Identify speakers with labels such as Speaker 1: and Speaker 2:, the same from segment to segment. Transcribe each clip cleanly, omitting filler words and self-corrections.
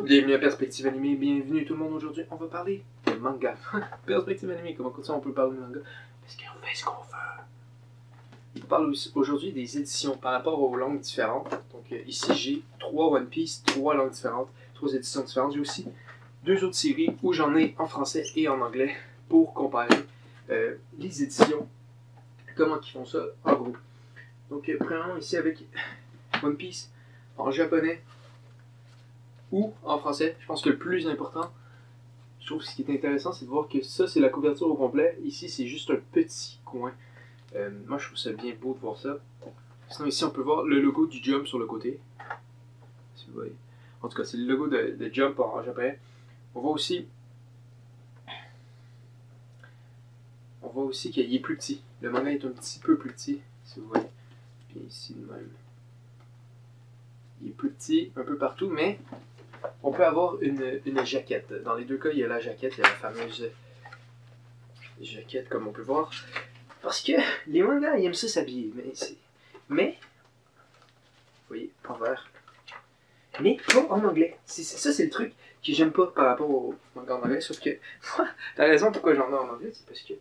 Speaker 1: Bienvenue à Perspective Animée, bienvenue tout le monde. Aujourd'hui, on va parler de manga. Perspective Animée, comment ça on peut parler de manga? Parce qu'on fait ce qu'on veut. On parle aujourd'hui des éditions par rapport aux langues différentes. Donc ici, j'ai 3 One Piece, 3 langues différentes, 3 éditions différentes. J'ai aussi 2 autres séries où j'en ai en français et en anglais pour comparer les éditions, comment ils font ça en gros. Donc premièrement ici avec One Piece en japonais ou en français. Je pense que le plus important, je trouve que ce qui est intéressant, c'est de voir que ça, c'est la couverture au complet. Ici, c'est juste un petit coin. Moi, je trouve ça bien beau de voir ça. Sinon, ici, on peut voir le logo du Jump sur le côté. Si vous voyez. En tout cas, c'est le logo de Jump en japonais. On voit aussi qu'il est plus petit. Le manga est un petit peu plus petit, si vous voyez. Puis ici, de même. Il est plus petit un peu partout, mais on peut avoir une jaquette. Dans les deux cas, il y a la jaquette, il y a la fameuse jaquette, comme on peut voir. Parce que les mangas, ils aiment ça s'habiller. Mais, vous voyez, en vert. Mais pas en anglais. Ça, c'est le truc que j'aime pas par rapport aux mangas en anglais. Sauf que, la raison pourquoi j'en ai en anglais, c'est parce que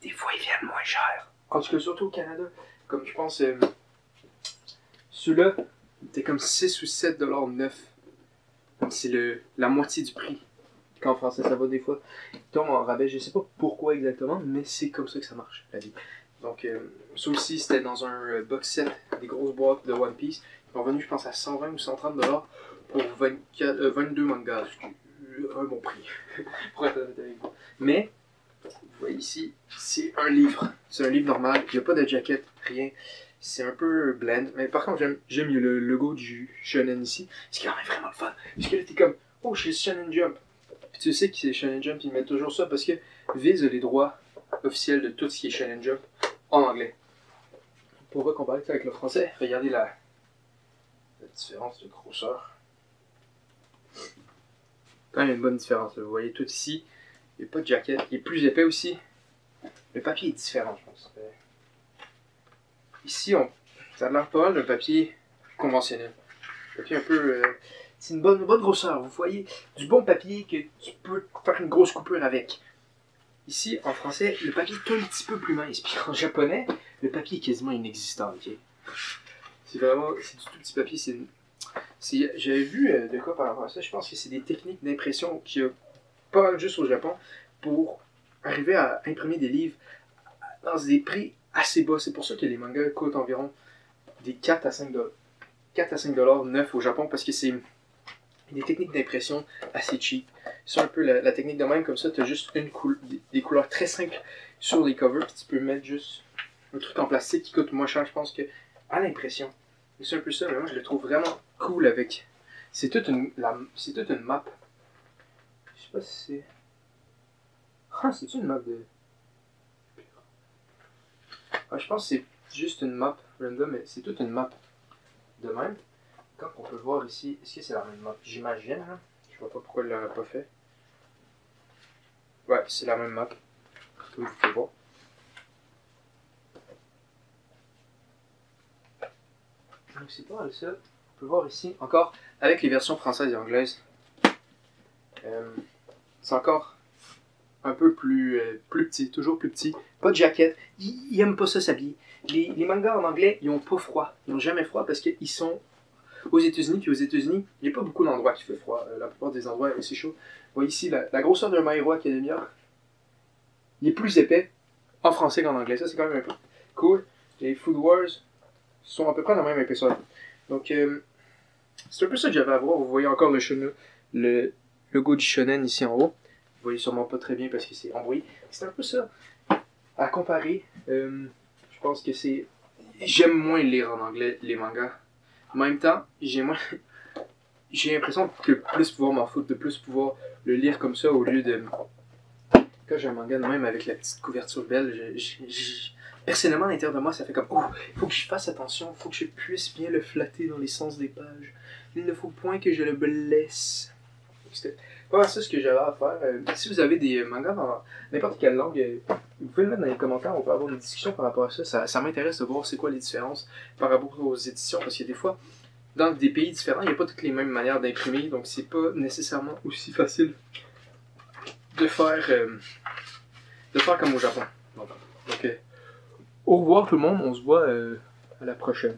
Speaker 1: des fois, ils viennent moins cher. En tout cas, surtout au Canada. Comme je pense, ceux-là, c'était comme 6 ou 7 $ neuf. Donc c'est la moitié du prix. Qu'en français ça va des fois. Tombe en rabais, je sais pas pourquoi exactement, mais c'est comme ça que ça marche, la vie. Donc ça aussi c'était dans un box set, des grosses boîtes de One Piece. Ils sont revenus je pense à 120 ou 130 $ pour 22 mangas. Un bon prix, pour être honnête avec vous. Mais, vous voyez ici, c'est un livre. C'est un livre normal, il n'y a pas de jacket, rien. C'est un peu blend, mais par contre j'aime mieux le logo du Shonen ici, ce qui est quand même vraiment le fun. Parce que là t'es comme, oh je suis Shonen Jump. Puis tu sais que c'est Shonen Jump, ils mettent toujours ça parce que Viz a les droits officiels de tout ce qui est Shonen Jump en anglais. On va comparer ça avec le français, regardez la différence de grosseur. Quand même une bonne différence, vous voyez tout ici, il n'y a pas de jacket, il est plus épais aussi. Le papier est différent je pense. Ici, ça a l'air pas mal d'un papier conventionnel. Un papier un peu... c'est une bonne grosseur, vous voyez. Du bon papier que tu peux faire une grosse coupure avec. Ici, en français, le papier est un petit peu plus mince. Puis en japonais, le papier est quasiment inexistant, ok? C'est du tout petit papier. J'avais vu de quoi par rapport à ça. Je pense que c'est des techniques d'impression qu'il y a pas mal juste au Japon pour arriver à imprimer des livres dans des prix assez bas. C'est pour ça que les mangas coûtent environ des 4 à 5 $ neufs au Japon parce que c'est des techniques d'impression assez cheap. C'est un peu la technique de même, comme ça tu as juste des couleurs très simples sur les covers, puis tu peux mettre juste un truc en plastique qui coûte moins cher, je pense, que à l'impression. C'est un peu ça, mais moi je le trouve vraiment cool avec. C'est toute une map. Je sais pas si c'est. Ah, c'est une map de. Ah, je pense que c'est juste une map random, mais c'est toute une map de même. Comme on peut voir ici, est-ce que c'est la même map? J'imagine, hein? Je vois pas pourquoi il l'aurait pas fait. Ouais, c'est la même map. Comme vous pouvez voir. Donc c'est pas mal ça. On peut voir ici, encore, avec les versions françaises et anglaises. C'est encore un peu plus petit, toujours plus petit. Pas de jaquette. Ils aiment pas ça s'habiller. Les mangas en anglais, ils ont pas froid. Ils ont jamais froid parce qu'ils sont aux États-Unis. Puis aux États-Unis, il n'y a pas beaucoup d'endroits qui fait froid. La plupart des endroits, c'est chaud. Vous voyez ici la grosseur d'un My Hero Academia. Il est plus épais en français qu'en anglais. Ça, c'est quand même un peu cool. Les Food Wars sont à peu près la même épaisseur. Donc, c'est un peu ça que j'avais à voir. Vous voyez encore le logo du Shonen ici en haut. Vous voyez sûrement pas très bien parce que c'est en bruit. C'est un peu ça. À comparer, je pense que c'est... J'aime moins lire en anglais les mangas. En même temps, j'ai l'impression que plus pouvoir m'en foutre, de plus pouvoir le lire comme ça au lieu de... Quand j'ai un manga de même avec la petite couverture belle, personnellement à l'intérieur de moi ça fait comme, oh, il faut que je fasse attention, il faut que je puisse bien le flatter dans les sens des pages. Il ne faut point que je le blesse. C'était pas ça ce que j'avais à faire. Si vous avez des mangas dans n'importe quelle langue, vous pouvez le mettre dans les commentaires, on peut avoir une discussion par rapport à ça. Ça m'intéresse de voir c'est quoi les différences par rapport aux éditions, parce que des fois, dans des pays différents, il n'y a pas toutes les mêmes manières d'imprimer, donc c'est pas nécessairement aussi facile de faire comme au Japon. Donc, au revoir tout le monde, on se voit à la prochaine.